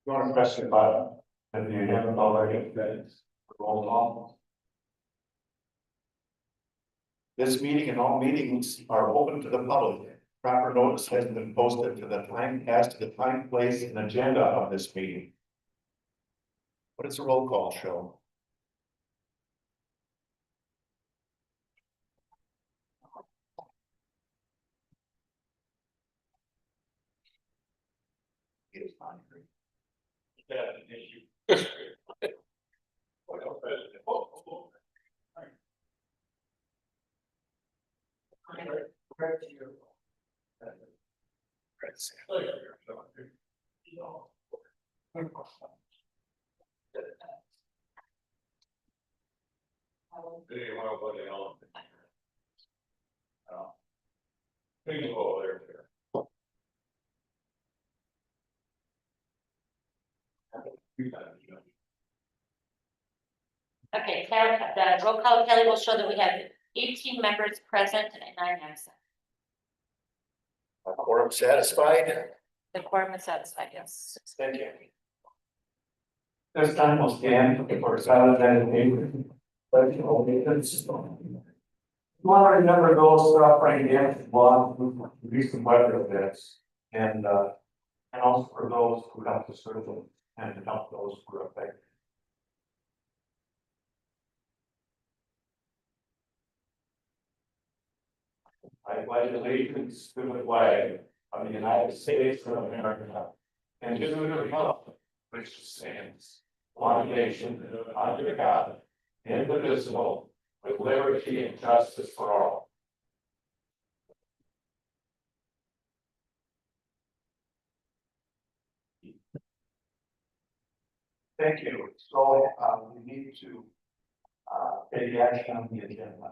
You want to press the button, if you haven't already, roll call. This meeting and all meetings are open to the public. Proper notice has been posted to the time, as to the time, place, and agenda of this meeting. What does the roll call show? It is not here. That's an issue. Okay, Kelly, the roll call Kelly will show that we have 18 members present and 9 absent. Quorum satisfied? The quorum is satisfied, yes. Thank you. This time we'll stand for silent meditation. But you know, because want to remember those right here, one recent weather events, and also for those who have to serve them and to help those who are affected. I pledge allegiance to the flag of the United States of America and to the republic which stands one nation under God, indivisible, with liberty and justice for all. Thank you. So we need to take action on the agenda.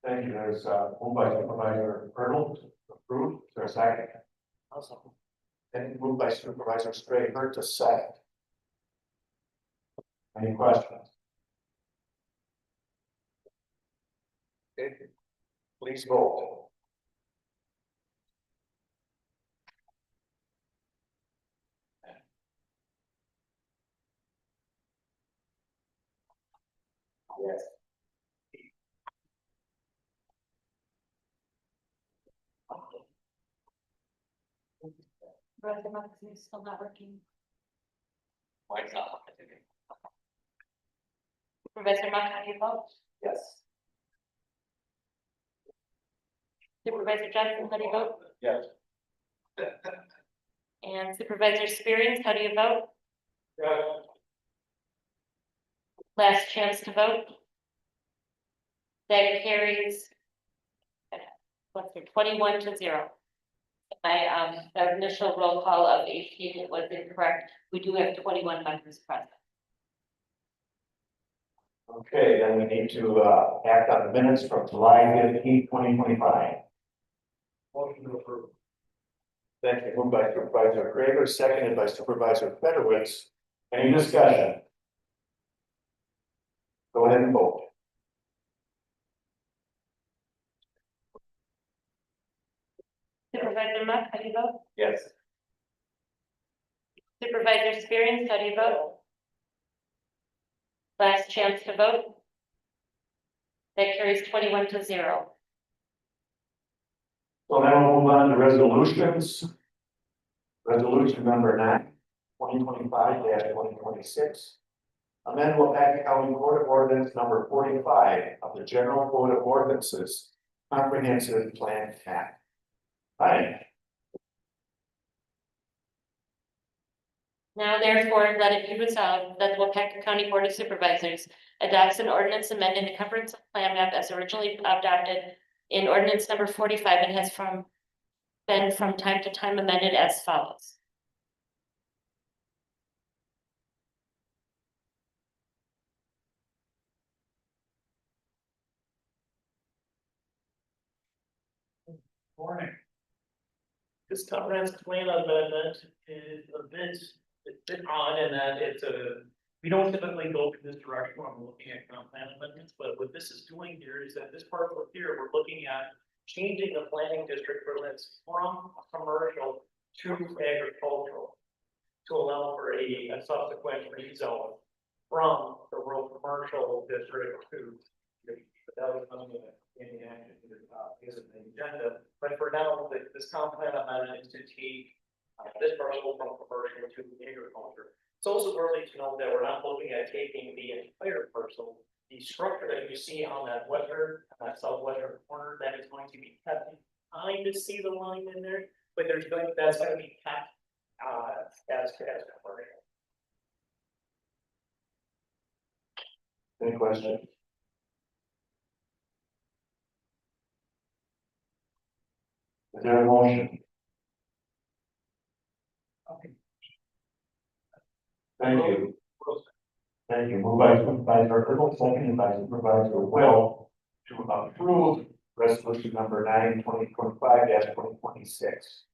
Thank you. There's moved by Supervisor Arnold to approve. Is there a second? Awesome. And moved by Supervisor Straker to second. Any questions? Okay. Please vote. Yes. Brother Mark is still not working. Why it's not working? Supervisor Mark, how do you vote? Yes. Supervisor Johnson, how do you vote? Yes. And Supervisor Spearings, how do you vote? Yes. Last chance to vote. That carries. What's there, 21-0. My initial roll call of 18 was incorrect. We do have 21 members present. Okay, then we need to act on the minutes from July 15th, 2025. Motion to approve. Thank you. Moved by Supervisor Graber, seconded by Supervisor Fedorowicz. Any discussion? Go ahead and vote. Supervisor Muck, how do you vote? Yes. Supervisor Spearings, how do you vote? Last chance to vote. That carries 21-0. So now we'll move on to resolutions. Resolution number 9, 2025-2026. Amend Wilkes County Code of Ordinance number 45 of the General Code of Ordinances, Comprehensive Plan Act. Right. Now therefore, let it be resolved that the Wilkes County Board of Supervisors adopts an ordinance amending the comprehensive plan map as originally adopted in ordinance number 45 and has been from time to time amended as follows. Morning. This comprehensive plan amendment is a bit odd in that we don't typically go in this direction when we're looking at comp plan amendments, but what this is doing here is that this parcel here, we're looking at changing the planning district ordinance from commercial to agricultural to allow for a subsequent rezone from the rural commercial district to. But that was coming in the action, is in the agenda, but for now, this comp plan amendment is to take this parcel from commercial to agriculture. It's also early to know that we're not looking at taking the entire parcel. The structure that you see on that southwestern corner, that is going to be kept behind to see the line in there, but that's going to be kept as commercial. Any questions? Is there a motion? Thank you. Thank you. Moved by Supervisor Hurdle, seconded by Supervisor Will to approve resolution number 9/2025-2026.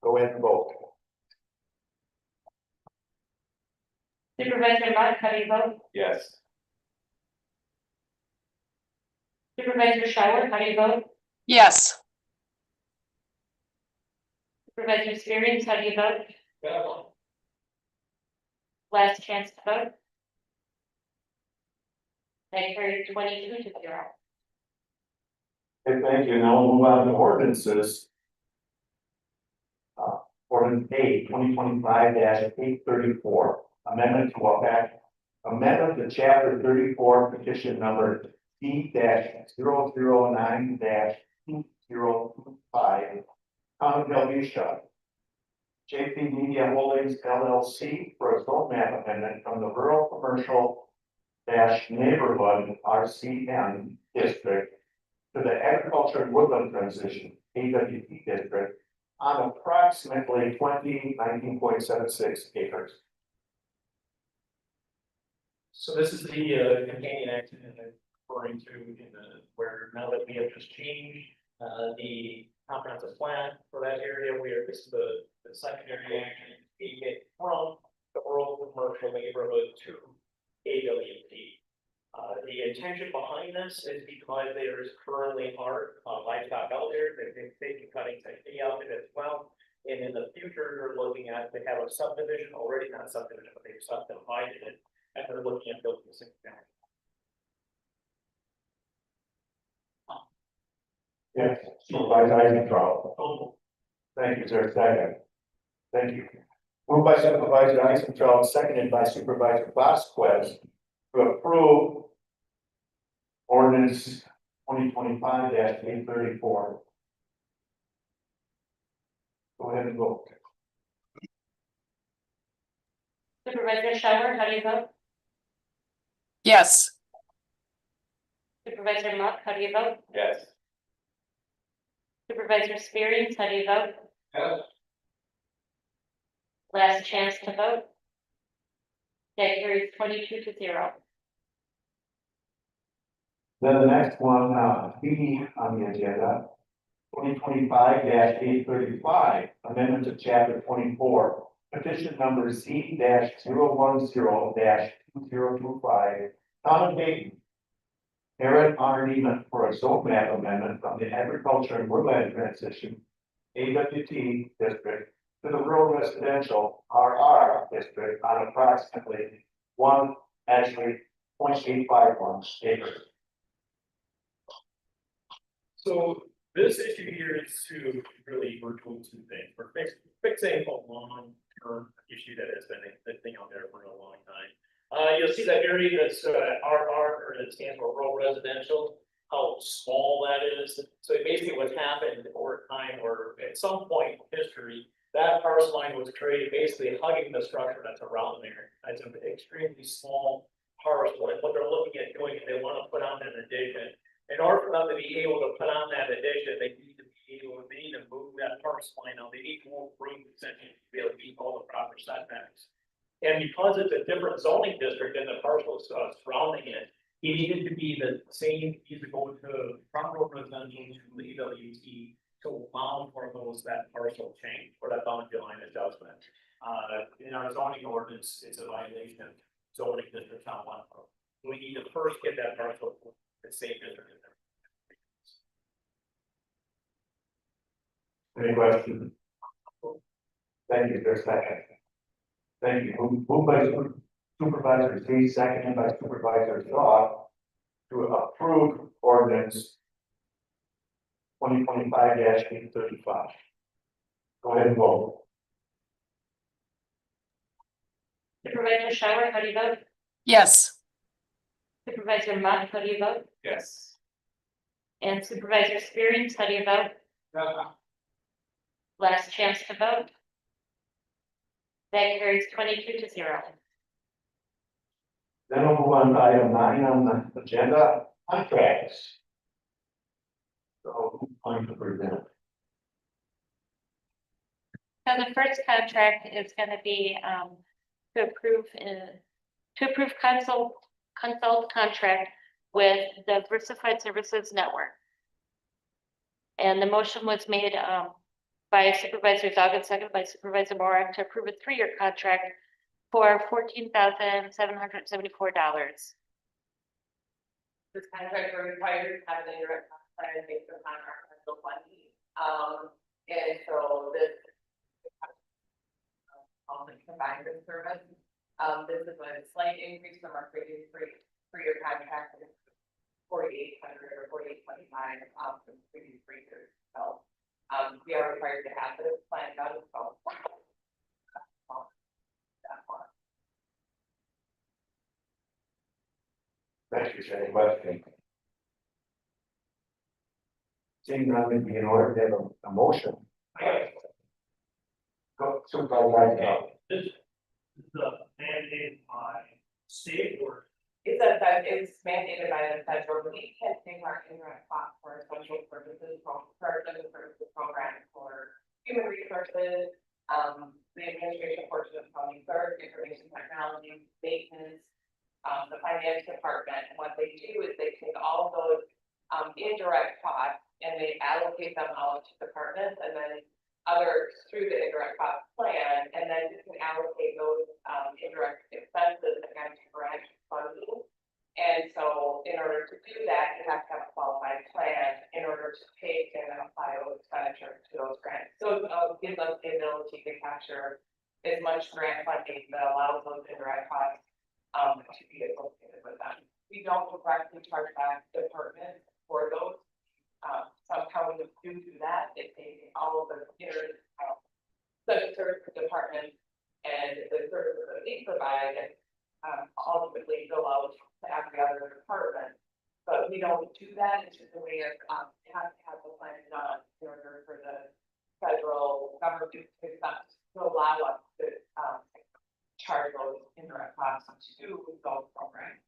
Go ahead and vote. Supervisor Mott, how do you vote? Yes. Supervisor Shower, how do you vote? Yes. Supervisor Spears, how do you vote? Last chance to vote. That carries 22-0. Okay, thank you. Now we'll move on to ordinances. Ordinance 2025-834, amendment to chapter 34, petition number C-009-2025, Town of Helvetia, JP Media Holdings LLC for a zone map amendment from the rural commercial neighborhood RCN district to the agriculture and woodland transition AWT district on approximately 19.76 acres. So this is the companion action that I'm referring to where now that we have just changed the comprehensive plan for that area, this is the secondary action, taking it from the rural commercial neighborhood to AWT. The intention behind this is because there is currently livestock out there, they've taken cutting technique out there as well. And in the future, they're looking at, they have a subdivision, already not a subdivision, but they've subdivided it, and they're looking at building a single family. Yes, Supervisor Eisentraut. Thank you, sir. Second. Thank you. Moved by Supervisor Eisentraut, seconded by Supervisor Vasquez to approve ordinance 2025-834. Go ahead and vote. Supervisor Shower, how do you vote? Yes. Supervisor Mott, how do you vote? Yes. Supervisor Spears, how do you vote? Yes. Last chance to vote. That carries 22-0. Then the next one, B on the agenda, 2025-835, amendment to chapter 24, petition number Z-010-2025, Town of Dayton. Aaron R. Neiman for a zone map amendment from the agriculture and woodland transition AWT district to the rural residential RR district on approximately 0.851 acres. So this issue here is to really, we're doing two things. We're fixing a long-term issue that has been a thing out there for a long time. You'll see that area that's RR, or that stands for rural residential, how small that is. So basically what's happened over time, or at some point in history, that parcel line was created basically hugging the structure that's around there. It's an extremely small parcel, and what they're looking at doing is they want to put on an addition. In order for them to be able to put on that addition, they need to move that parcel line out. They need more room essentially to be able to meet all the proper setbacks. And because it's a different zoning district than the parcel surrounding it, it needed to be the same, either go to rural residential to EWT to allow for that parcel change for that boundary line adjustment. In our zoning ordinance, it's a violation of zoning district on one. We need to first get that parcel the same district. Any questions? Thank you, there's a second. Thank you. Moved by Supervisor Z, seconded by Supervisor Shaw to approve ordinance 2025-835. Go ahead and vote. Supervisor Schauer, how do you vote? yes, Supervisor Mott, how do you vote? Yes. And Supervisor Spearings, how do you vote? Last chance to vote. That carries 22-0. Then we'll move on to item 9 on the agenda, contracts. So who's going to present? So the first contract is gonna be to approve consult contract with the Diversified Services Network. And the motion was made by Supervisor Doggett, seconded by Supervisor Morak to approve a 3-year contract for $14,774. This contract are required to have an indirect cost plan based upon our rental funding. And so this combined with service. This is a slight increase from our previous three-year contract, of 4,800 or 4,825 from previous 3 years. So we are required to have this plan done. So Thank you, Shane. Question. Seeing none, it'd be in order to have a motion. Go, Supervisor. This is mandated by state or it's mandated by the federal. We can take our indirect costs for social purposes, for the services program for human resources, the administration portion of county clerk, information technology, maintenance, the finance department. And what they do is they take all of those indirect costs and they allocate them out to departments and then others through the indirect cost plan, and then you can allocate those indirect expenses against grant funding. And so in order to do that, you have to have a qualified plan in order to take and apply those expenditures to those grants. So it gives us the ability to capture as much grant funding that allows those indirect costs to be associated with them. We don't directly charge back departments for those. Some counties do that. They take all of the social service departments and the services that they provide and ultimately go out to every other department. But we don't do that. It's just a way of you have to have the plan done in order for the federal government to allow us to charge those indirect costs to those programs.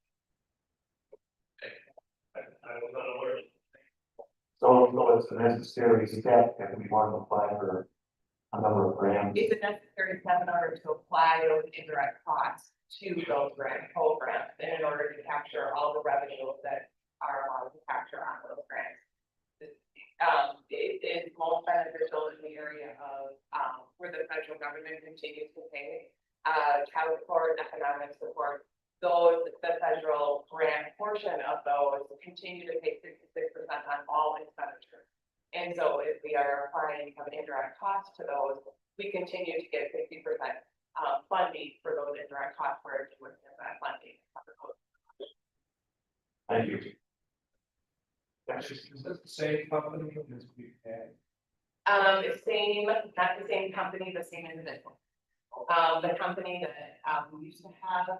I was unaware. So it's a necessary step if we want to apply for a number of grants. It's a necessary step in order to apply those indirect costs to those grant programs and in order to capture all the revenues that are allowed to capture on those grants. It is most beneficial in the area of where the federal government continues to pay child support, economic support. Those, the federal grant portion of those continue to pay 66% on all expenditures. And so if we are applying some indirect costs to those, we continue to get 50% funding for those indirect costs for that funding. Thank you. Is that the same company as we had? Same, not the same company, the same individual. The company that we used to have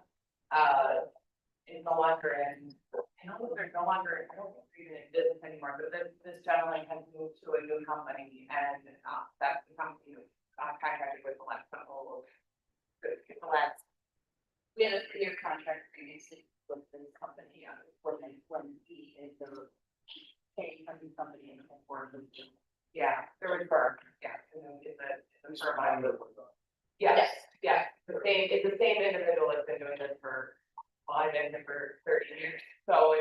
is no longer in, I don't know if they're no longer, I don't think they're even in business anymore, but this gentleman has moved to a new company and that's the company who contracted with the last couple of We had a 3-year contract previously with this company, when he is the paying funding company and for the. yeah, they're referred, yeah, I'm sure mine was. Yes, yeah, it's the same individual that's been doing this for, well, I've been here for 30 years, so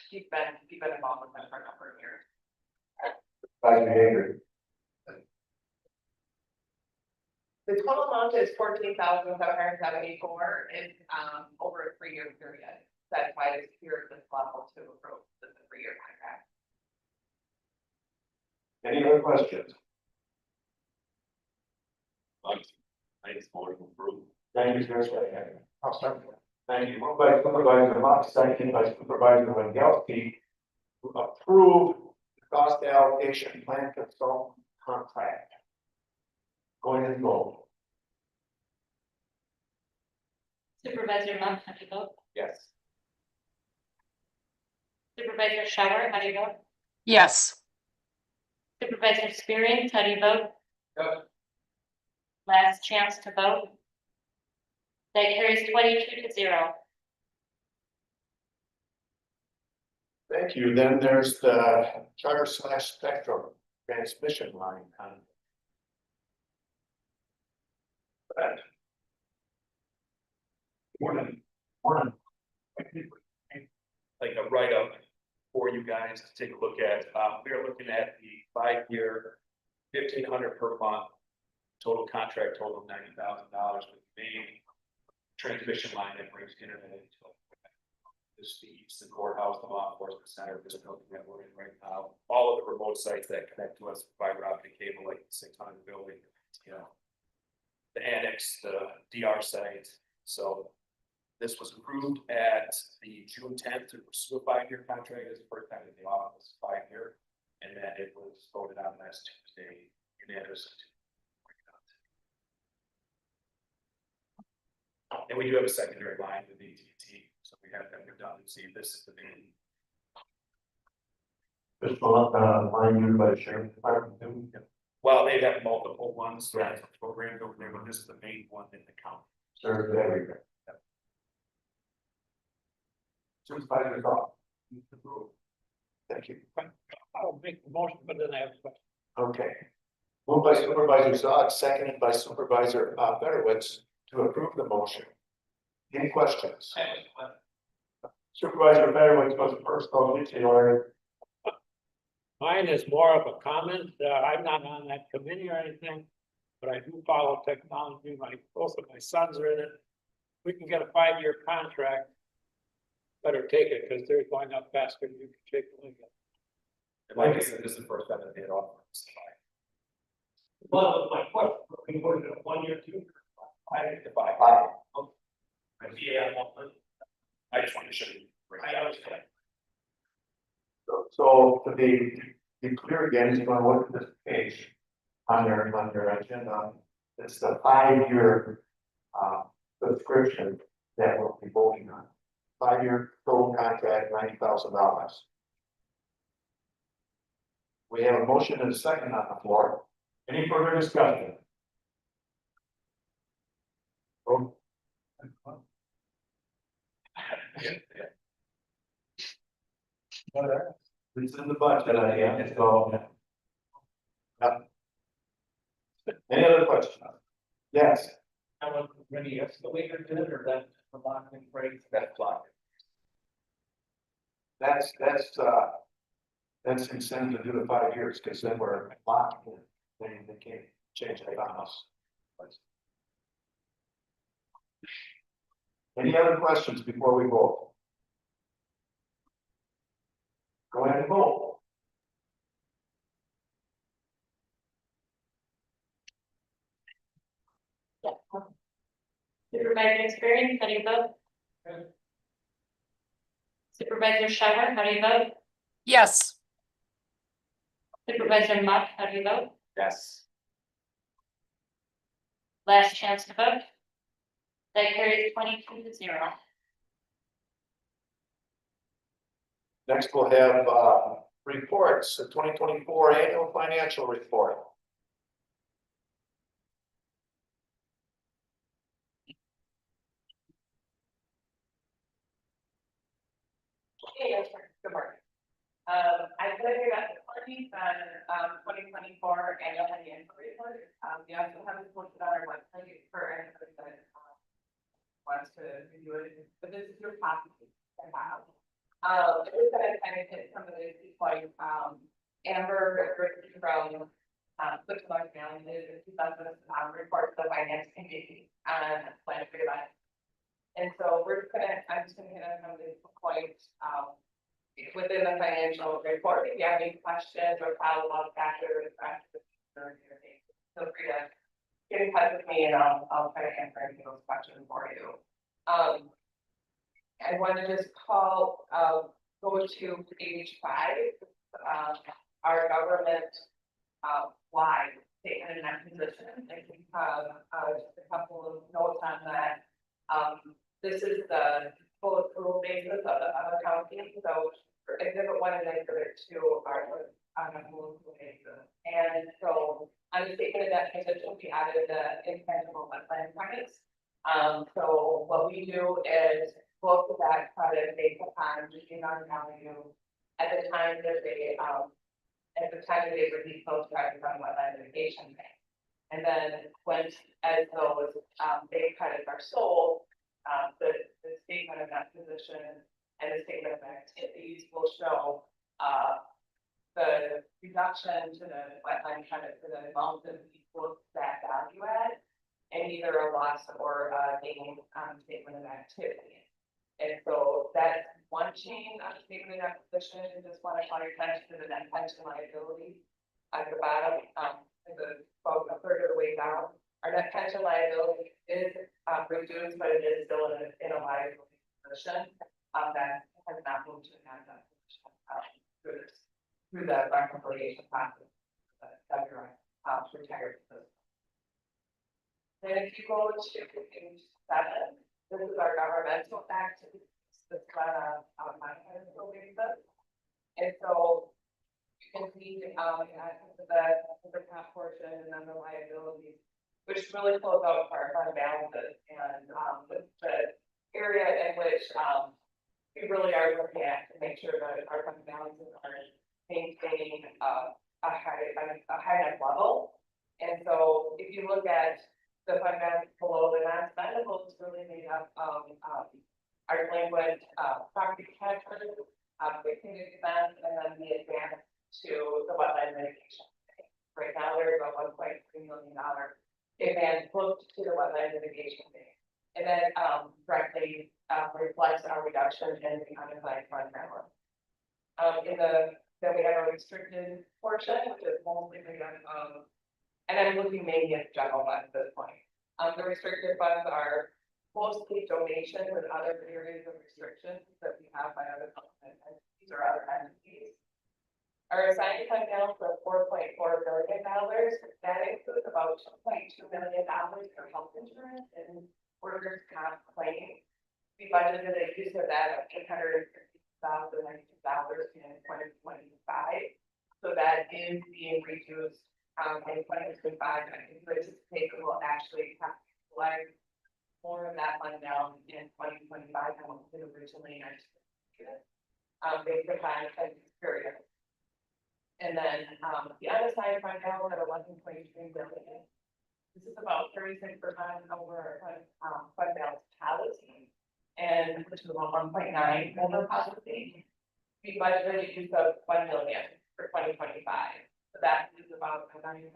he's been involved with them for a number of years. Vice Mayor. The total amount is 14,774. It's over a 3-year period. That's why it's here at this level to approve the 3-year contract. Any other questions? motion approved. Thank you, sir. I'll start. Thank you. Moved by Supervisor Mott, seconded by Supervisor Wendell-P. To approve the cost allocation plan consultant contract. Going and go. Supervisor Monk, how do you vote? Yes. Supervisor Shower, how do you vote? yes, Supervisor Spearing, how do you vote? Yes. Last chance to vote. That carries 22-0. Thank you. Then there's the charter / spectrum transmission line. Brad. Morning. Morning. Like a write-up for you guys to take a look at. We are looking at the 5-year, $1,500 per month. Total contract total of $90,000 with the main transmission line that brings internet into this, the Easton Courthouse, the law enforcement center, this building that we're in right now. All of the remote sites that connect to us, fiber optic cable, like the 600 building, you know. The annex, the DR site, so. This was approved at the June 10th to pursue a 5-year contract. It's the first time in the office, 5-year. And then it was voted on last Tuesday unanimously. And we do have a secondary line with AT&T, so we have that redundancy. This is the main. This one, line used by the sheriff's department. Well, they have multiple ones, so that's programmed over there, but this is the main one in the county. Serves everywhere. Supervisor Shaw. Thank you. I'll make the motion, but then I have a question. Okay. Moved by Supervisor Zod, seconded by Supervisor Fedorowicz to approve the motion. Any questions? Supervisor Fedorowicz was first on the order. Mine is more of a comment. I'm not on that committee or anything, but I do follow technology. Both of my sons are in it. We can get a 5-year contract. Better take it because they're going up faster than you can shake the leg at. And like I said, this is the first time that they had offered this. Well, my question, we put it at 1 year, 2 years. Yeah, I just wanted to show you. I understand. So to be clear again, you're going to look at this page on your agenda. It's the 5-year subscription that we'll be voting on. 5-year total contract, $90,000. We have a motion and a second on the floor. Any further discussion? Oh. It's in the budget, I guess, so. Any other questions? Yes. How much many escalator did or that the locking rate? That clock. That's incentive to do the 5 years, because then we're locked in, they can't change that on us. Any other questions before we vote? Go ahead and vote. Supervisor Spearing, how do you vote? Supervisor Shower, how do you vote? yes, Supervisor Monk, how do you vote? Yes. Last chance to vote. That carries 22-0. Next, we'll have reports, the 2024 annual financial report. Hey, yes, sir. Good morning. I put here that the parties on 2024 annual financial report. We also have it posted on our website for anybody that wants to review it, but this is your copy to have. It is that I kind of hit some of the key points. Amber written from Cliff Large County, the 2000 report to the finance committee on plan for your life. And so I'm just gonna hit on some of these points within the financial report. If you have any questions or follow-up factors, feel free to get in touch with me and I'll try to answer any of those questions for you. I want to just go to page 5, our government, wide statement and position. I think, just a couple of notes on that. This is the full approval basis of the county, so exhibit 1 and exhibit 2 are on a full approval basis. And so on the statement of that position, we added the intangible wetland credits. So what we do is look at that credit based upon the economic value at the time that they release those credits on wetland mitigation plan. And then once, as those base credits are sold, the statement of that position and the statement of activities will show the reduction to the wetland credit for the amount of equal that value add, and either a loss or a gain statement of activity. And so that's one change on the statement of acquisition. I just want to call your attention to the net pension liability at the bottom, about a third of the way down. Our net pension liability is reduced, but it is still in a liability position that has not moved to an asset position through the reconciliation process that you're retired. Then if you go to page 7, this is our governmental activities. This kind of my basis. And so you can see the top portion and then the liabilities, which really close out our fund balances, and the area in which we really are looking at to make sure that our fund balances are maintaining a high enough level. And so if you look at the fund balance below, the non-spendable is really made up of our delinquent property taxes, fixing expense, and then the advance to the wetland mitigation. Right now, there's a $1.3 million advance booked to the wetland mitigation thing, and then directly reflects our reduction in the unassigned fund balance. Then we have a restricted portion, which is mostly made up of, and I'm looking mainly at general funds at this point. The restricted funds are mostly donations and other areas of restrictions that we have by other entities or other entities. Our assigned fund balance of $4.4 billion. That includes about $2.2 million for health insurance and workers' comp claims. We budgeted a use of that of $850,000 in 2025. So that is being reduced in 2025. I anticipate we will actually have to collect more of that money down in 2025 than what we originally anticipated, based upon the period. And then the unassigned fund balance at $11.3 billion. This is about 36% over fund balance policy, and which is about 1.9 over policy. We budgeted use of $1 million for 2025. So that is about a $900,000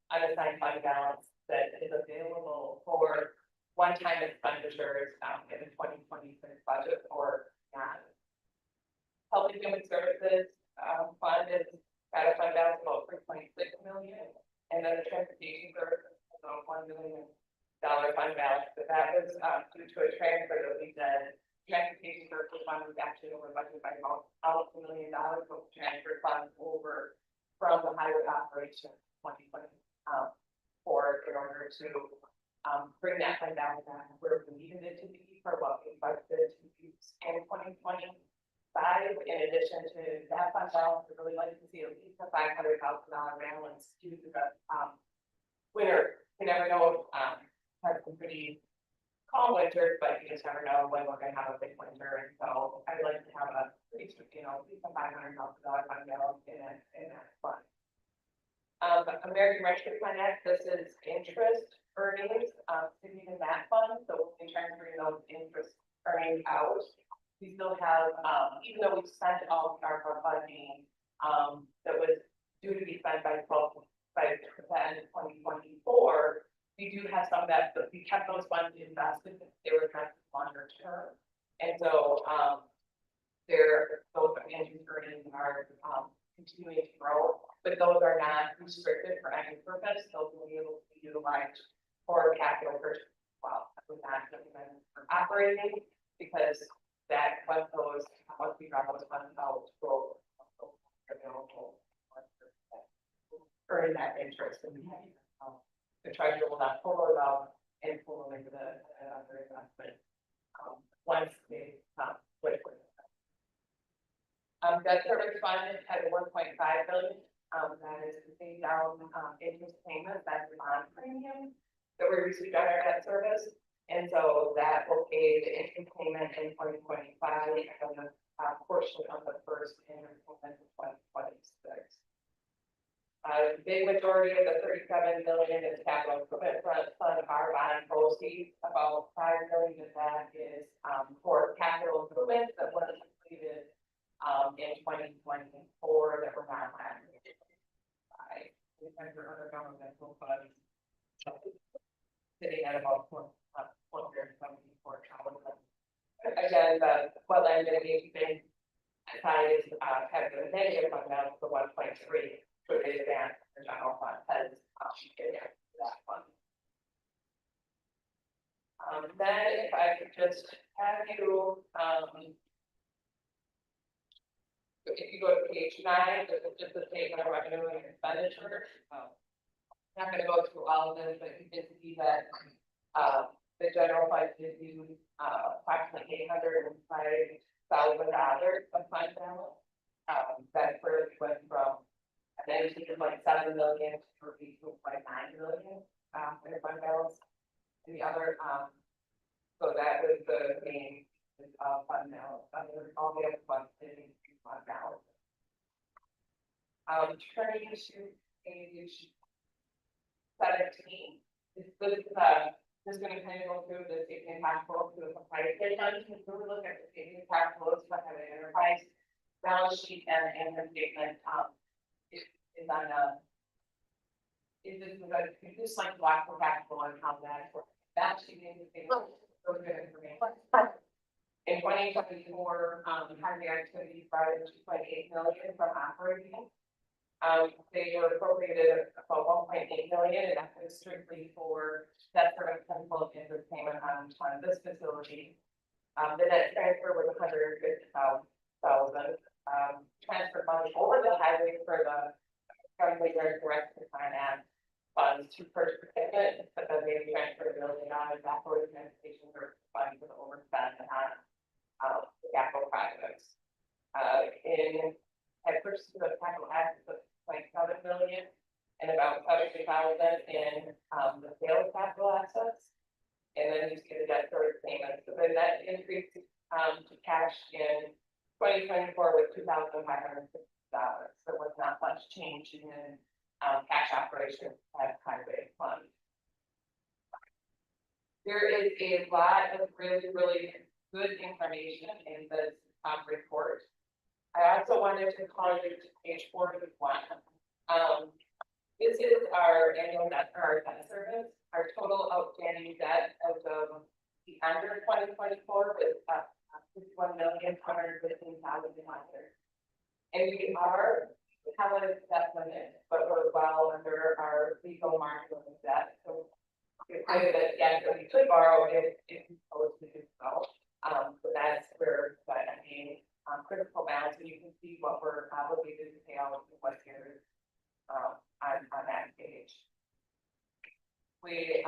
unassigned fund balance that is available for one-time expenditures in the 2026 budget or not. Health and Human Services fund is at a fund balance of about $3.6 million, and then the transportation services is about $1 million fund balance. But that was due to a transfer that we did. Transportation services fund was actually over budget by about $1 million, but transfer funds over from the highway operation 2020 in order to bring that fund balance down where we needed it to be for what we budgeted to use in 2025. In addition to that fund balance, we really like to see at least a $500,000 balance due to the winter. You never know, have some pretty calm winters, but you just never know when we're going to have a big winter. And so I'd like to have a pretty, at least a $500,000 fund balance in that fund. American Rescue Plan Act, this is interest earnings sitting in that fund. So we'll be transferring those interest earnings out. We still have, even though we've spent all of our funding that was due to be spent by the end of 2024, we do have some that we kept those funds invested. They were kind of longer term, and so those interest earnings are continuing to grow. but those are not restricted for any purpose, those will be able to be utilized for capital purchase. Well, we're not doing them for operating, because that, once we drop those funds out, will available. Earn that interest and the treasurer will not pull it out and pull it into the other investment. Once they liquid. Debt service fund at 1.5 billion, that is to pay down, interest payments, that's the bond premium that we received on our debt service. And so that will pay the interest payment in 2025 and a portion of the first payment in 2026. Big majority of the 37 million is capital equipment fund, our bond proceeds, about 5 million of that is, for capital equipment that was completed, in 2024 that were not planned. Under other governmental funds. Sitting at about 174 dollars. Again, the wetland mitigation side is, having a negative fund balance of 1.3. So they advance the general fund has, that fund. Then if I could just have you, if you go to page 9, this is just the statement of revenue and expenditure. I'm not gonna go through all of this, but you can see that, the general fund did use, approximately $805,000 of fund balance. That first went from, and then you take like 7 million to 2.9 million, in fund balance. And the other, so that was the main, fund balance, all the other funds didn't increase fund balance. Turning to page 17, just gonna kind of go through the statement of cash flow to the compliance. We're looking at the statement of cash flows, but have an enterprise balance sheet and income statement, is on is this like black for cash flow and how that works? That sheet is good information. In 2024, highway activities brought in 2.8 million from operating. They were appropriated about 1.8 million, and that was strictly for that sort of temple interest payment on this facility. The net transfer was 150,000. Transfer money over the highway for the county direct to finance funds to purchase equipment, but then they transferred $1 million back over to transportation for funds for the overspend on the capital projects. In had purchases of capital assets of 0.7 million and about 70,000 in the sale of capital assets. And then you see the debt service payments. So the net increase to cash in 2024 was $2,560. There was not much change in cash operations at highway fund. There is a lot of really good information in this report. I also wanted to call you to page 41. This is our annual debt, our debt service. Our total outstanding debt as of the end of 2024 was $51,415,000. And we have a debt limit, but we're well under our legal margin of debt. So we say that yes, we could borrow if we chose to do so. So that's where critical balance, and you can see what we're obligated to pay out in what years on that page. We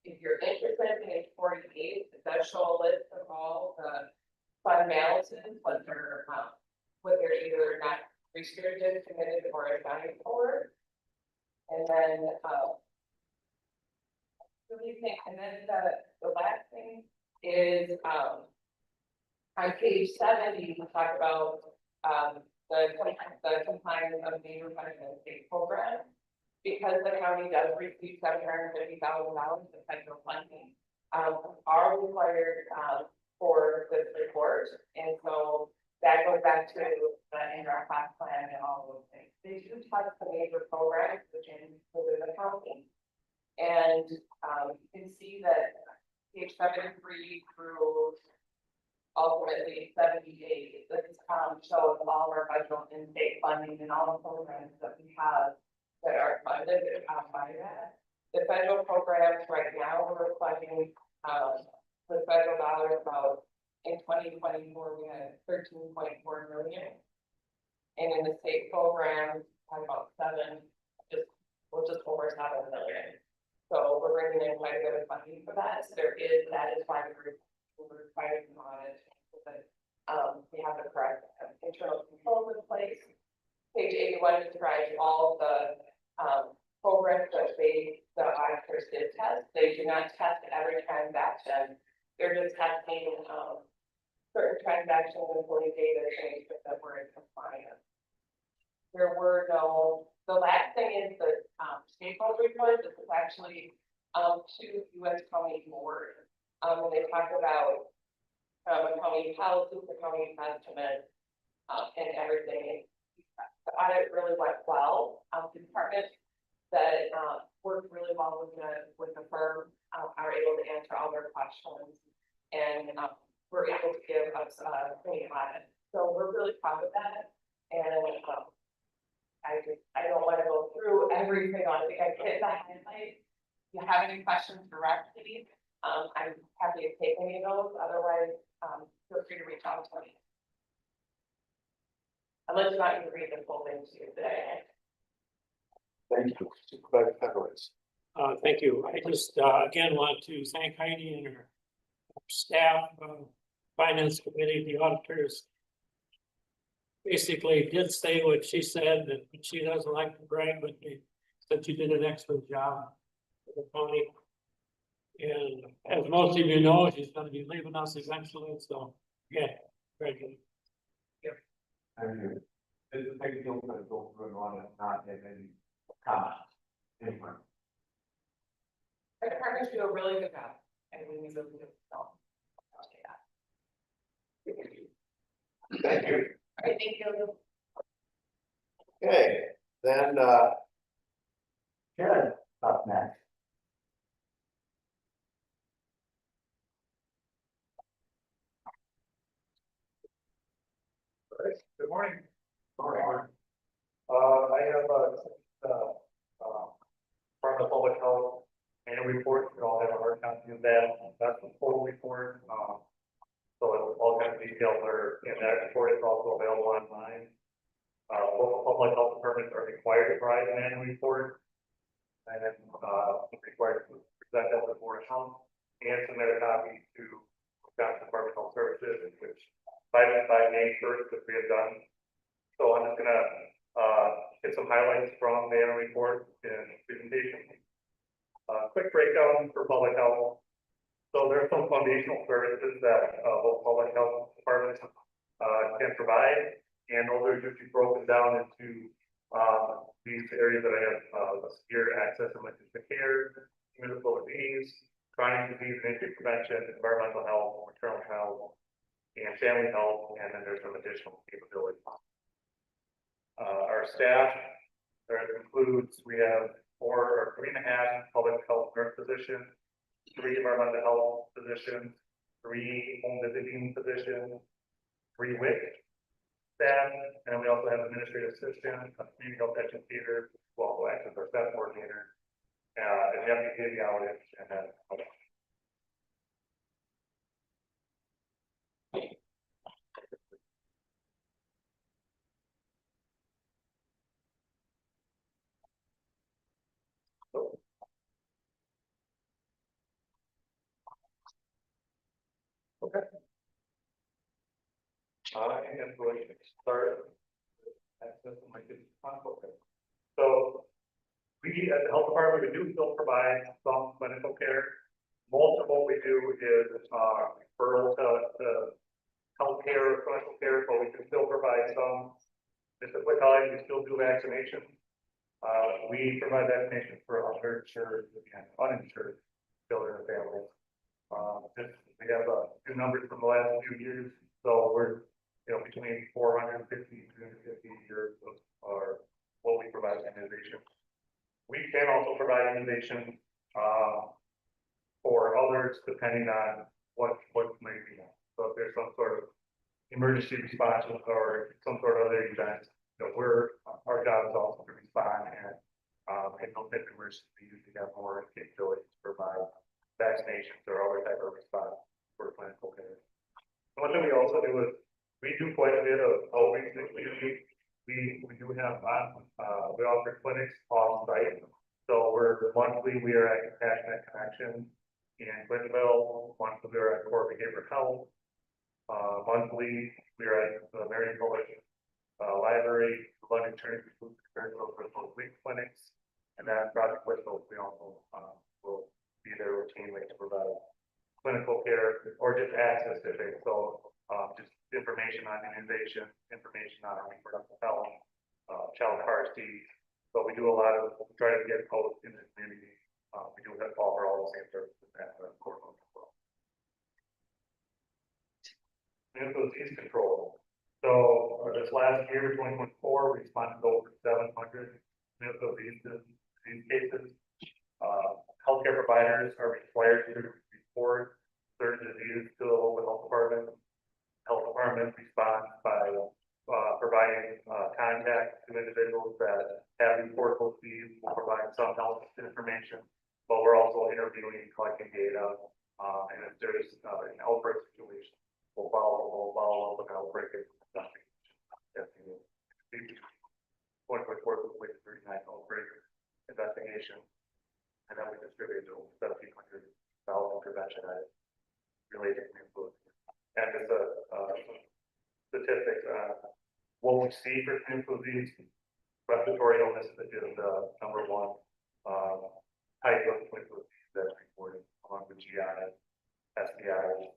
if you're interested in page 48, it does show a list of all the fund balances, what they're either not restricted, committed, or accounted for. And then the last thing is on page 70, we talk about the compliance of the Environmental State Program. Because the county does receive $750,000 of federal funding, are required for this report. And so that goes back to the indirect class plan and all those things. They do touch the major programs within the county. And you can see that page 73 through ultimately 78, this shows all our federal and state funding funding and all the programs that we have that are funded by that. The federal programs right now, we're funding, the federal dollars about, in 2024, we had 13.4 million. And in the state program, about just over 7 million. So we're bringing in quite a bit of funding for that. So that is why we're fighting on it. But, we have the correct internal controls in place. Page 81 describes all the, programs that the auditors did test. They do not test every transaction. They're just testing, certain transactions and fully data changes that were in compliance. There were no, the last thing is the, stakeholder report. This is actually, to US County Board. And they talk about, accounting policies, accounting estimates, and everything. The audit really went well. The department that, worked really well with the firm, are able to answer all their questions and, were able to give us a clean audit. So we're really proud of that. And, I don't want to go through everything on it. I hit the highlight. If you have any questions directly, I'm happy to take any of those. Otherwise, feel free to reach out to me. Unless you want me to read the full thing to you today. Thank you, Supervisor Fedorowicz. Thank you. I just, again, want to thank Heidi and her staff, finance committee, the auditors. Basically did say what she said, that she doesn't like to brag, but they said she did an excellent job for the county. And as most of you know, she's gonna be leaving us eventually, so, yeah, very good. Thank you. It's a big deal to go through and on and not have any comments. Anyway. The departments do a really good job. And we need to do it. So, I'll say that. Thank you. All right, thank you. Okay, then, Karen, up next. Good morning. All right. I have from the public health annual report. We all have a hard copy of that. That's the full report. So all kinds of details are in that report. It's also available online. Local public health departments are required to provide an annual report. And then required to present that to the Board of Health and submit a copy to Wisconsin Department of Health Services, which by May 1st, that we have done. So I'm just gonna get some highlights from the annual report and presentation. Quick breakdown for public health. So there are some foundational services that both public health departments can provide, and those are usually broken down into these areas that I have severe access and emergency care, municipal disease, chronic disease and injury prevention, environmental health, maternal health, and family health, and then there's some additional capabilities. Our staff, there includes, we have 3.5 public health nurse positions, 3 environmental health positions, 3 home visiting positions, 3 WIC staff, and we also have administrative assistant, a community health educator, who also acts as our staff coordinator, and deputy outage, and then. Okay. And we'll start. Access to my kids' okay. So we at the health department, we do still provide some clinical care. Most of what we do is referral to healthcare or clinical care, but we can still provide some. Just a quick highlight, we still do vaccination. We provide vaccination for underinsured and uninsured children and families. We have a few numbers from the last few years, so we're between 450 and 250 years of what we provide immunization. We can also provide immunization for others depending on what may be. So if there's some sort of emergency response or some sort of other event, our job is also to respond and, in those emergencies, we usually have more capabilities to provide vaccinations or other type of response for clinical care. One thing we also do is, we do quite a bit of outreach in the community. We do have, we offer clinics off site. So we are at Compassionate Connection in Clintonville, monthly we are at Core Behavioral Health. Monthly, we are at the Marion College Library, London Trinity Food Crystal Week Clinics, and that Project Whistle, we also will be there routinely to provide clinical care or just access to things. So just information on immunization, information on reproductive health, child car seats. So we do a lot of try to get folks in the community. We do offer all the same services at the courtroom as well. Mental disease control. So this last year, 2024, we responded to over 700 mental disease cases. Healthcare providers are required to report certain diseases to the local health department. Health department responds by providing contact to individuals that have reportable disease. We'll provide some health information, but we're also interviewing, collecting data, and if there's an outbreak situation, we'll follow up with an outbreak and nothing. 2024 with 39 outbreak investigation, and then we distributed over 1,700,000 prevention items related to influenza. And it's a statistic. What we see for influenza, respiratory illness is the number one type of influenza that's reported along with GI, STI.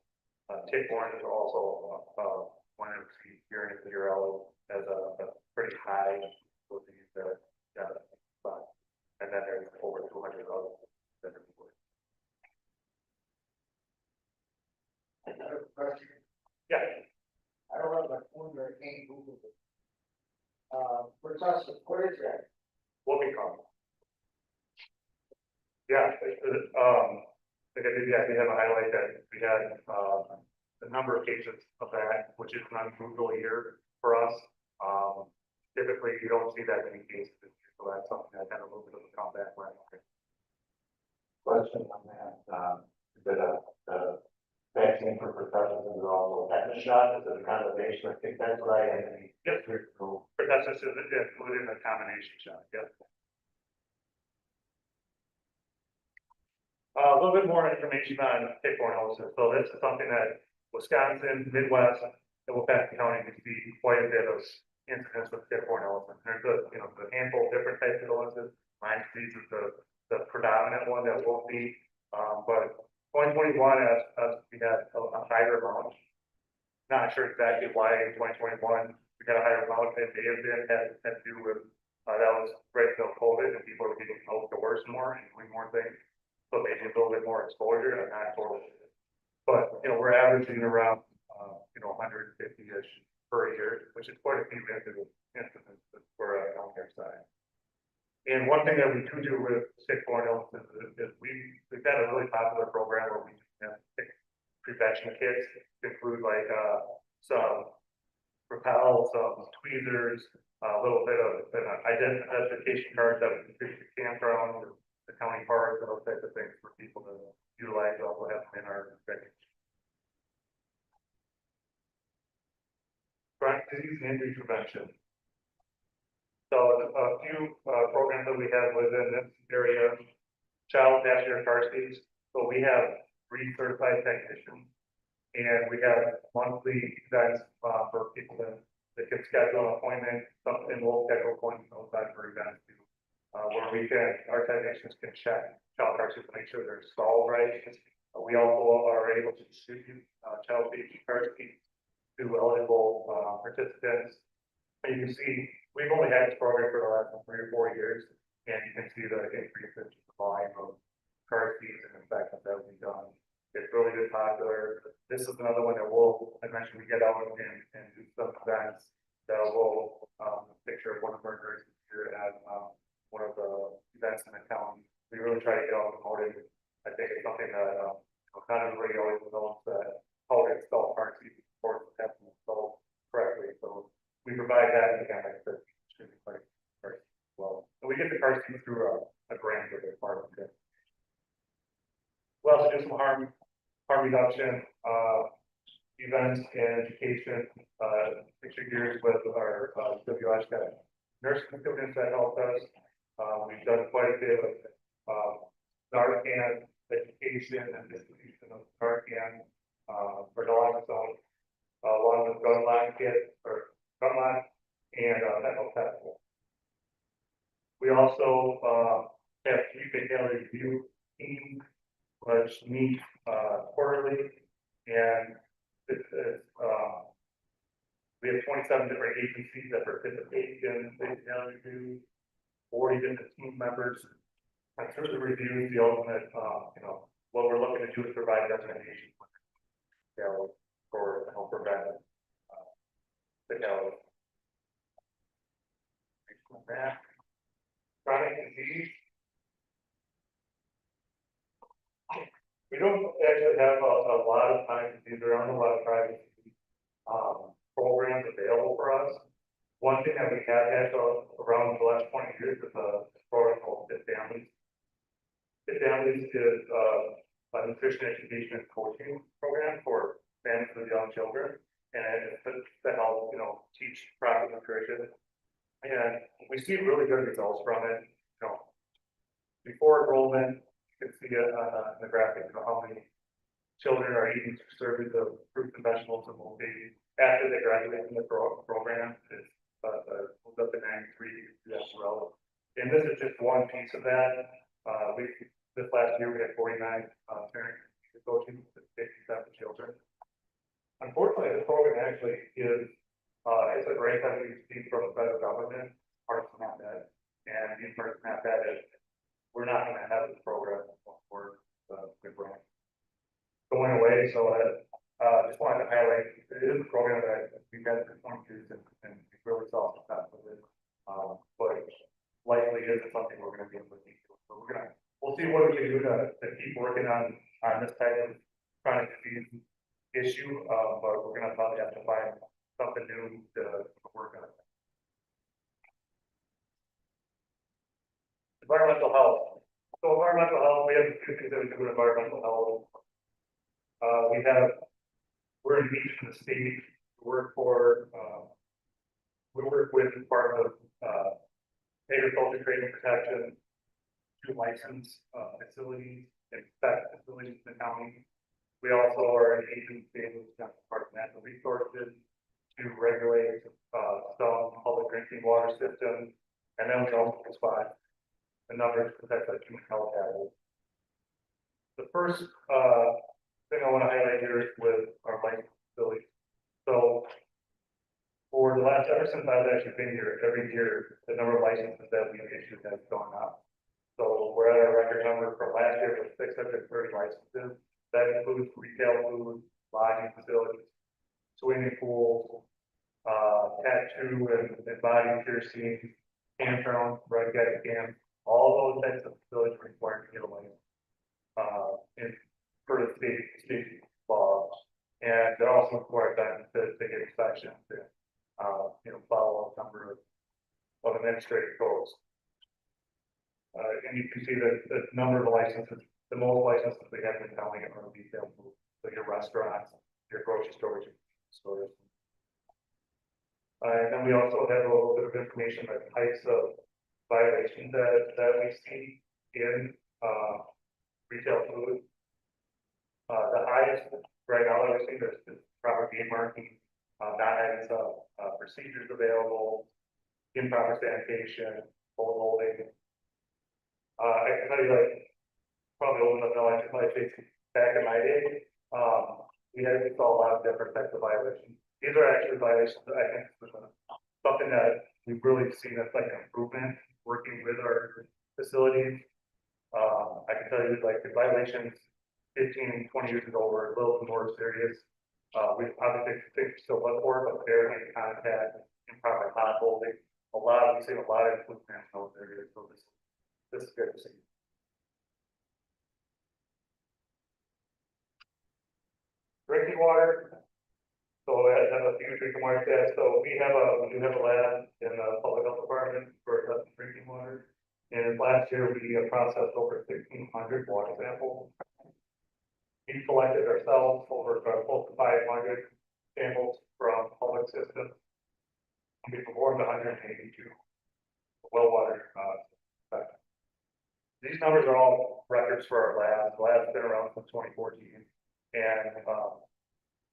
Tick-borne is also one of the year in year out as a pretty high disease that and then there's over 200 others that are reported. Another question. Yeah. I don't have my phone, but I can't Google it. Pertussis, what is that? What we call. Yeah, like I did, yeah, we have a highlight that we had the number of cases of that, which is an unusual year for us. Typically, you don't see that many cases, so that's something that had a little bit of a comeback right. Question on that, the vaccine for pertussis is also tetanus shot, is it a combination? I think that's right. Yes, pertussis is included in a combination shot, yes. A little bit more information on tick-borne illnesses. So this is something that Wisconsin, Midwest, and Wilkeston County, we see quite a bit of incidents with tick-borne illnesses. There's a handful of different types of illnesses. Lyme disease is the predominant one that we'll see. But 2021, as we had a higher amount. Not sure exactly why in 2021 we got a higher amount, and may have been had to do with that was right until COVID, and people were getting outdoors more and doing more things. So maybe a little bit more exposure, and not totally. But we're averaging around 150-ish per year, which is quite a few incidents for a healthcare side. And one thing that we do with tick-borne illnesses is we've got a really popular program where we have tick prevention kits to include like some repel, some tweezers, a little bit of an identification card that we can campground, the county parks, those types of things for people to utilize. We also have them in our regulations. Chronic disease and injury prevention. So a few programs that we have within this area, child passenger car seats. So we have recertified technicians, and we have monthly events for people that can schedule an appointment. Something we'll schedule appointments outside for events too, where our technicians can check child car seats to make sure they're installed right. We also are able to distribute child safety car seats to eligible participants. And you can see we've only had this program for the last 3 or 4 years, and you can see the increase in the volume of car seats and inspections that we've done. It's really been popular. This is another one that I mentioned we get out and do some events that will picture of one of our nurses here at one of the events in the county. We really try to get out and promote it. I think it's something that not everybody always knows that how to install car seats before it's installed correctly. So we provide that again, like I said, get the car seat through a grant with it, part of it. We also do some harm reduction, events and education, picture years with our, WS guy. Nursing students that helped us, we've done quite a bit of, Narcan education and distribution of Narcan, for naloxone, along with gun line kits, or gun line and, mental testing. We also, have 3 fatality review teams, which meet, quarterly, and we have 27 different agencies that participate in the fatality review, 40 different team members. And through the reviews, the ultimate, what we're looking to do is provide recommendations. For help prevent, fatality. Chronic disease. We don't actually have a lot of time, there aren't a lot of private programs available for us. One thing that we have had around the last 20 years is a program called Fit Families. Fit Families is a nutrition education and coaching program for families with young children, and it's to help, teach proper nutrition. And we see really good results from it. Before enrollment, you can see it on the graphic, how many children are eating 2 servings of fruits and vegetables and will be after they graduate from the program. It's moved up to 93 as well. And this is just one piece of that. This last year we had 49 parents coaching with 57 children. Unfortunately, the program actually is it's a grant that we received from the federal government, parts of that, and these parts of that is we're not going to have this program for the grant going away. So I just wanted to highlight it is a program that we've had for 20 years and we really saw success with it. But likely isn't something we're going to be able to do. So we'll see what we can do to keep working on this type of chronic disease issue. But we're going to probably have to find something new to work on. Environmental health. So environmental health, we have 2 things that we do in environmental health. We're in each of the state we work for. We work with the Department of Agriculture, Trade and Protection to license facilities, inspect facilities in the county. We also are an agency with the Department of Natural Resources to regulate some public drinking water systems, and then we also provide a number to protect our human health hazards. The first thing I want to highlight here is with our license facilities. So for the last, ever since I've actually been here, every year, the number of licenses that we've issued has gone up. So we're at our record number from last year with 630 licenses. That includes retail food, lodging facilities, swimming pools, tattoo and body piercing, campground, red guide camp, all those types of facilities required to get a license. In for the state laws, and they're also required them to get inspections and follow a number of administrative codes. And you can see that the number of licenses, the most licenses we have in the county are retail food, so your restaurants, your grocery stores, stores. And then we also have a little bit of information about types of violations that we see in retail food. The highest right now that we see is proper gate marking, not having some procedures available, improper sanitation, full holding. I can tell you, like, probably old enough now, I think back in my day, we saw a lot of different types of violations. These are actually violations that I think is something that we've really seen as like an improvement working with our facilities. I can tell you, like, the violations 15, 20 years ago were a little more serious. We obviously think still look for, but barely contact, improper hot holding. We've seen a lot of improvement in those areas. So this is good to see. Drinking water. So I have a few drinking water tests. So we do have a lab in the public health department for testing drinking water. And last year, we processed over 1,600 water samples. We collected ourselves over close to 500 samples from public systems. And we performed 182 well water. These numbers are all records for our lab. The lab's been around since 2014, and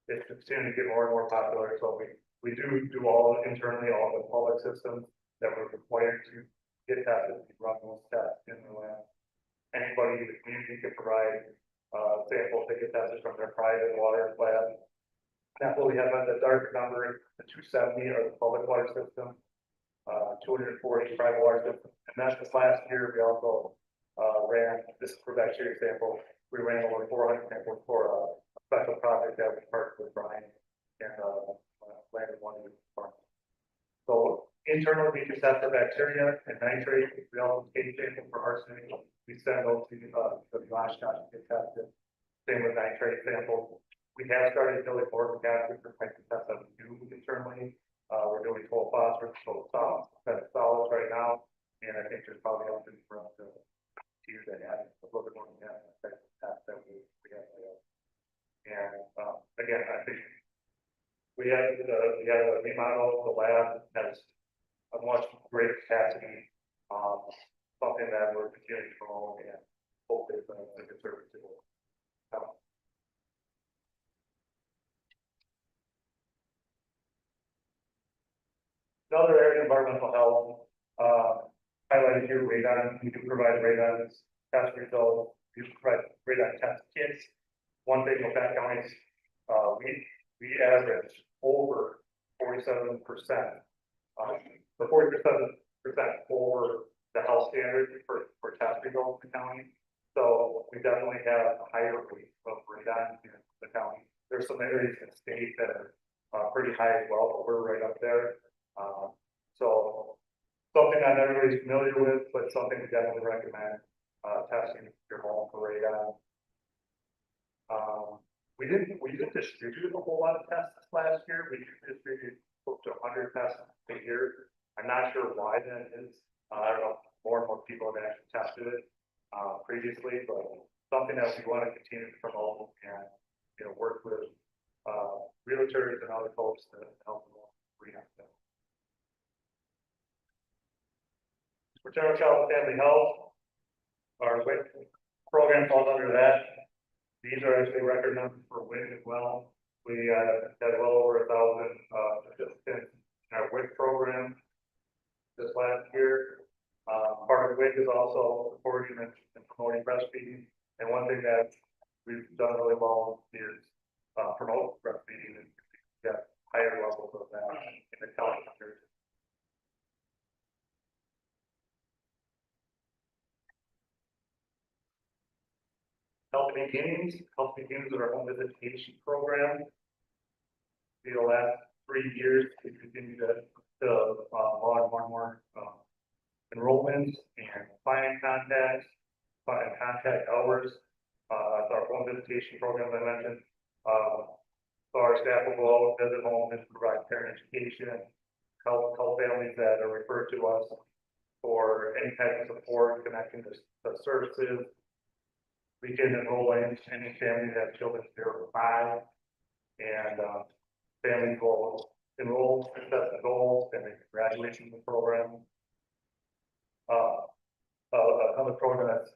it's continuing to get more and more popular. So we do all internally, all the public systems that we're required to get tested. We run those tests in the lab. Anybody in the community can provide samples they get tested from their private water lab. That's what we have on the dark number. The 270 are the public water system. 240 private water system, and that's this last year. We also ran this for bacteria sample. We ran over 400 samples for a special project that we partnered with Brian and landed one of the farms. So internally, we can test for bacteria and nitrate. We also take sample for arsenic. We send those to the Oshkosh to get tested. Same with nitrate samples. We have started building more capacity for types of tests that we do internally. We're doing 12 phosphorus, 12 solids right now, and I think there's probably opportunity for us to use that add a little bit more than that type of test that we have there. And again, I think we have a remodel. The lab has a much greater capacity, something that we're continuing to promote and hope is a conservative. Another area, environmental health, highlighted here, radon. We do provide radon test results. We do provide radon test kits. One thing with that counties, we average over 47%, the 47% over the health standard for test results in the county. So we definitely have a higher rate of radon in the county. There's some areas in the state that are pretty high as well, but we're right up there. So something not everybody's familiar with, but something we definitely recommend, testing your home for radon. We didn't distribute a whole lot of tests last year. We distributed close to 100 tests a year. I'm not sure why that is. I don't know, more and more people have actually tested it previously, but something that we want to continue to promote and work with realtors and other folks to help them rehab them. For General Child and Family Health, our WIC program falls under that. These are actually record numbers for WIC as well. We had well over 1,000 participants in our WIC program this last year. Part of WIC is also supporting and promoting breastfeeding. And one thing that we've done really well is promote breastfeeding and get higher levels of that in the county. Healthy Beginnings is our home visitation program. For the last 3 years, we continue to log more and more enrollments and client contact hours. It's our home visitation program I mentioned. So our staff will go out, visit homes, and provide parent education, help families that are referred to us for any type of support connecting to services. We can enroll any family that have children 0 to 5, and families will enroll, set the goals, and they graduate from the program. Another program that's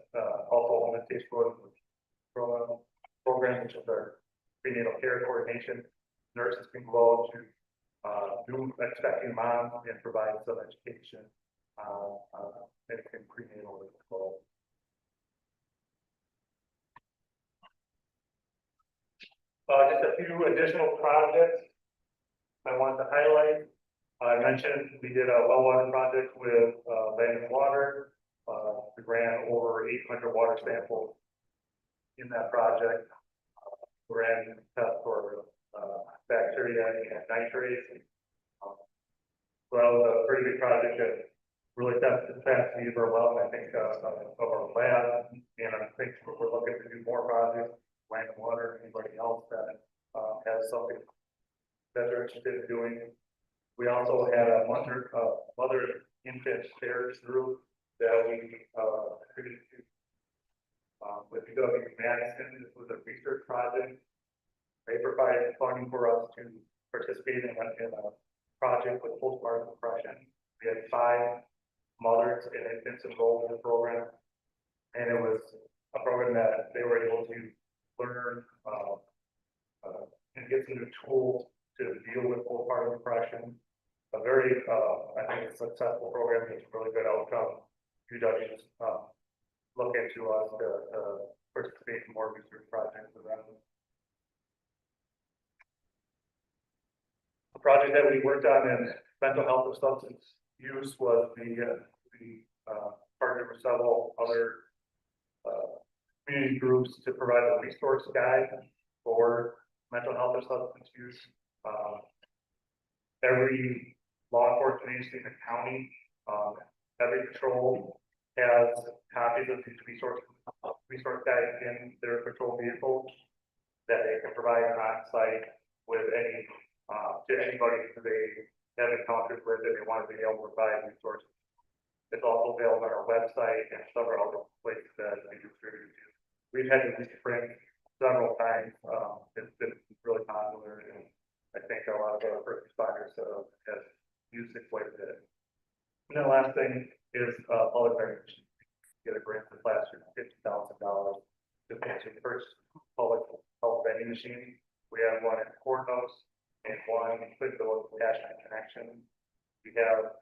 also on the case program, which is our prenatal care coordination. Nurses can go out to do expecting moms and provide some education in prenatal as well. Just a few additional projects I wanted to highlight. I mentioned we did a well water project with Land and Water. We ran over 800 water samples in that project. We ran tests for bacteria and nitrates. Well, a pretty big project that really tested the capacity of our well, I think, of our lab. And I think we're looking to do more projects. Land and Water, anybody else that has something that they're interested in doing. We also had a mother infant stairs group that we, attributed to. With W. Madison, this was a research project. They provided funding for us to participate in a project with postpartum depression. We had 5 mothers and infants enrolled in the program. And it was a program that they were able to learn, and get some new tools to deal with postpartum depression. A very, I think, a successful program, it's a really good outcome. UW's, look into us to participate in more research projects around. The project that we worked on in mental health and substance use was partnered with several other community groups to provide a resource guide for mental health or substance use. Every law enforcement agency in the county, every patrol has copies of these resource guides in their patrol vehicles that they can provide on site with any to anybody who they have encountered with and they want to be able to provide resources. It's also available on our website and several other places that we distribute to. We've had to reprint several times. It's been really popular, and I think a lot of our first responders have used it quite a bit. And the last thing is public recognition. Get a grant this last year, $50,000 to purchase the first public health vending machine. We have one in Courthouse and one in Clinton National Connection. We have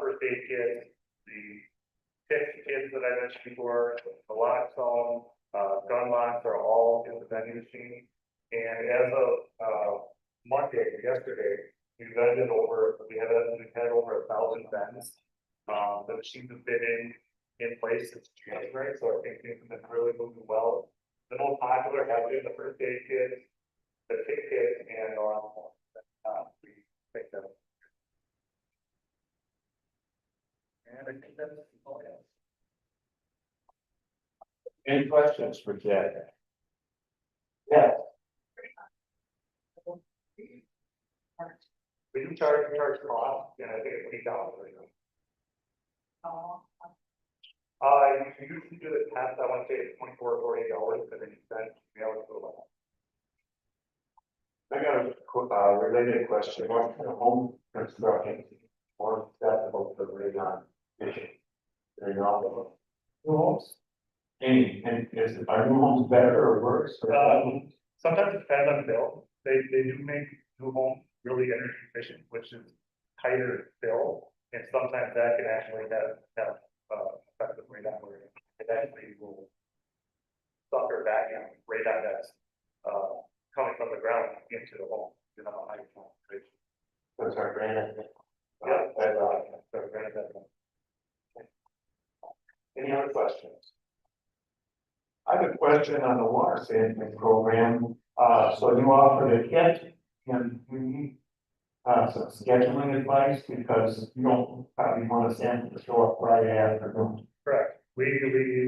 first aid kits, the kits that I mentioned before, the lock zone, gun locks are all in the vending machine. And as of yesterday, we've had over 1,000 vends. The machines have been in place since January, so I think things have been really moving well. The most popular have been the first aid kit, the kit kit, and we think that. And I think that's all I have. Any questions for Jack? Yes. We do charge cost, and I think it's $8 right now. You usually do the test, I want to say it's $24 or $48, but then you send email it to the lab. I got a related question. What kind of home construction or acceptable for radon vision? Very novel. New homes? And are new homes better or worse? Sometimes it depends on the bill. They do make new homes really energy efficient, which is tighter bill, and sometimes that can actually have effective radon where it actually will suck or vacuum radon that's coming from the ground into the home, you know, high concentration. Those are granite. Yeah, that's granted. Any other questions? I have a question on the water sampling program. So you offer the kit, and we need some scheduling advice because you don't probably want to sample to show up Friday afternoon. Correct. We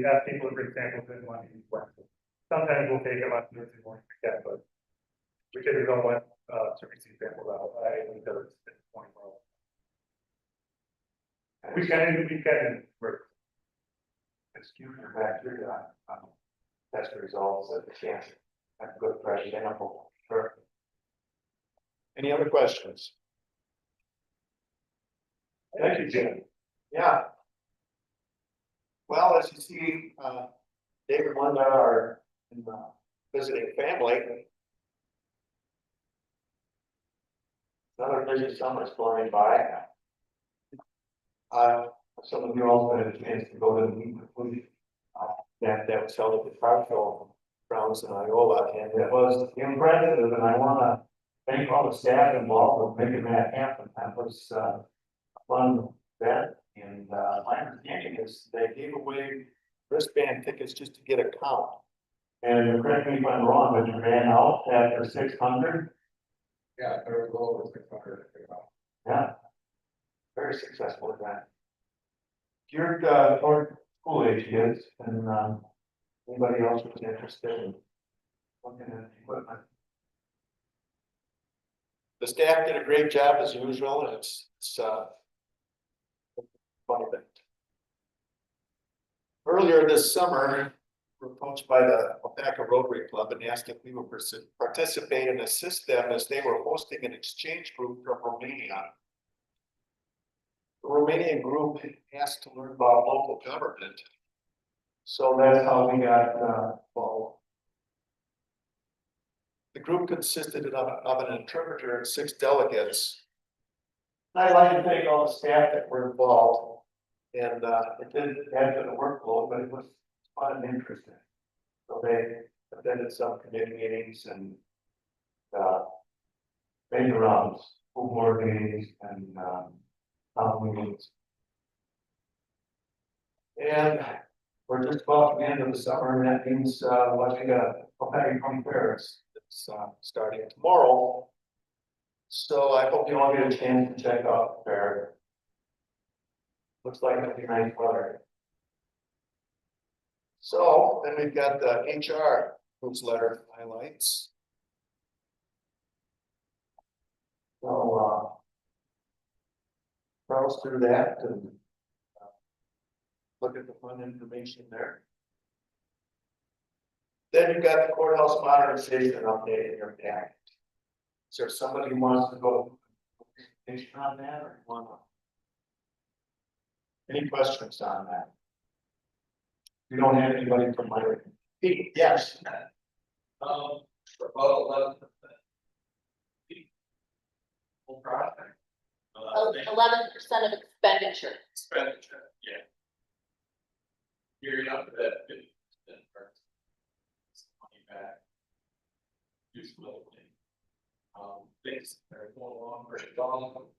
ask people to bring samples in Monday and Wednesday. Sometimes we'll take them on Thursday morning, but we typically don't want to receive samples out. I think that it's 24 hours. We can work. Excuse your bacteria. Test results of the chance. Have a good fresh sample. Sure. Any other questions? Thank you, Jim. Yeah. Well, as you see, David and Linda are visiting family. Another busy summer's going by. Some of you also had a chance to go to the meeting that was held at the car show grounds in Iowa, and it was impressive, and I want to thank all the staff involved with making that happen. That was a fun event, and my understanding is they gave away wristband tickets just to get a count. And correct me if I'm wrong, but you ran out after 600. Yeah, third goal was 600. Yeah, very successful event. Geared toward school age kids, and anybody else who's interested in looking at equipment. The staff did a great job as usual, and it's fun event. Earlier this summer, we were approached by the Alpaca Rotary Club and asked if we would participate and assist them as they were hosting an exchange group from Romania. The Romanian group asked to learn about local government. So that's how we got, well, The group consisted of an interpreter and 6 delegates. I'd like to thank all the staff that were involved. And it didn't add to the workload, but it was fun and interesting. So they attended some committee meetings and made the rounds, school board meetings and town meetings. And we're just about to the end of the summer, and that means once we got a Alpaca County Fair, it's starting tomorrow. So I hope you all get a chance to check out the fair. Looks like it'll be nice weather. So then we've got the HR newsletter highlights. So browse through that and Look at the fun information there. Then you've got the courthouse modernization update in your packet. Is there somebody who wants to go on that or want to? Any questions on that? we don't have anybody from my. Pete, yes. About 11%. Full project. 11% of expenditure. Expenditure, yeah. You're up to that 50% first. Money back. Useful thing. Things are going along pretty well.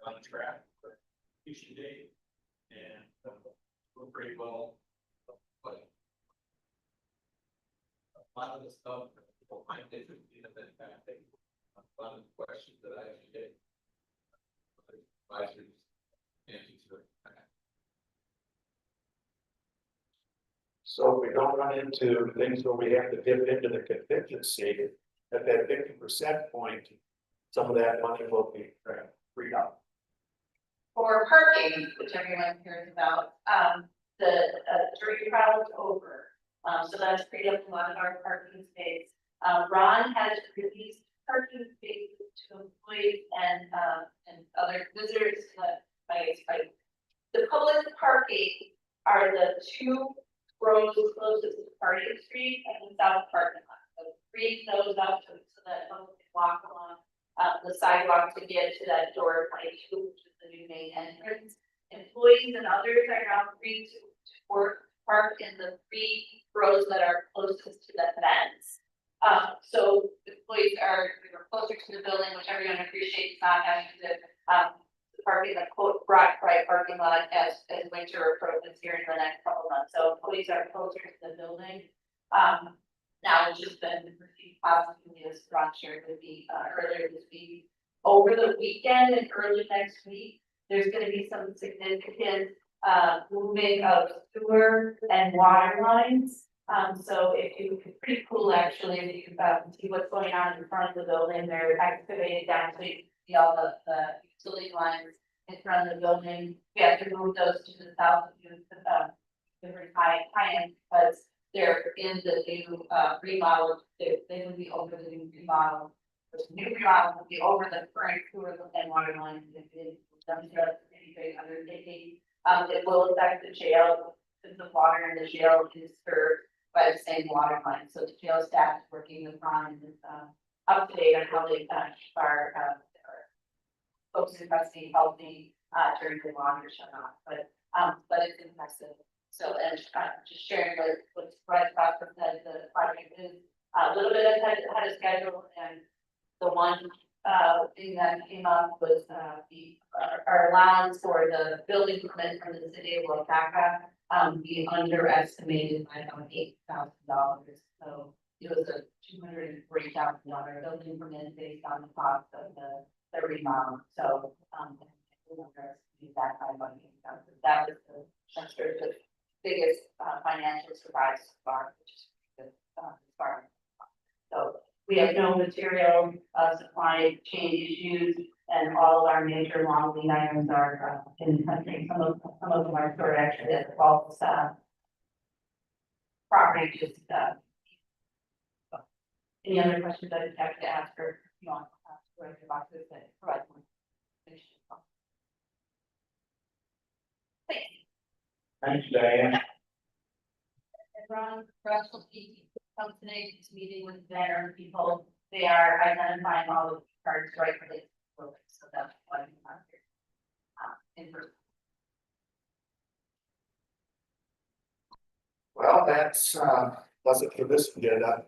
On track for each day. And we're pretty well. But a lot of the stuff that people find interesting and then kind of think a lot of the questions that I actually get. Advisors answers to it. So if we don't run into things where we have to dip into the contingency at that 50% point, some of that money will be freed up. For parking, which everyone cares about, the jury trial is over. So that's freed up a lot of our parking space. Ron has released parking spaces to employees and other visitors, the public parking are the 2 roads closest to Party Street and the south parking lot. So freeing those up so that folks can walk along the sidewalk to get to that door 22, which is the new main entrance. Employees and others are now free to park in the 3 rows that are closest to the fence. So employees are closer to the building, which everyone appreciates, not having to park in the quote brought by parking lot as winter approaches here in the next couple months. So employees are closer to the building. Now it's just been received positively as Ron shared with me earlier this week. Over the weekend and early next week, there's going to be some significant moving of sewer and water lines. So it's pretty cool actually, if you can see what's going on in front of the building. They're excavated down so you can see all the utility lines in front of the building. We have to move those to the south of different high-end because they're in the new remodel. They will be over the new remodel. The new remodel will be over the current sewer and water lines. It's pretty big undertaking. It will affect the jail since the water in the jail is served by the same water line. So the jail staff is working with Ron and is up to date on how they keep our folks in custody healthy during the water shut off. But it's impressive. So and just sharing what's right about the project is a little bit ahead of schedule, and the one thing that came up was our allowance for the building permit from the city of Alpaca being underestimated by about $8,000. So it was a $240,000 building permit based on the cost of the remodel. So that by about $8,000. That was the biggest financial surprise so far, which is good far. So we have no material supply chain issues, and all of our major long lead items are in the country. Some of them are stored actually at the vault property, just, any other questions I'd have to ask or, you know, Supervisor Boxes that provide more information. Thanks, Diane. And Ron, Russell, come today to meeting with their people, they are identifying all of the cards right for this, so that's why I'm not here. In person. Well, that's it for this agenda.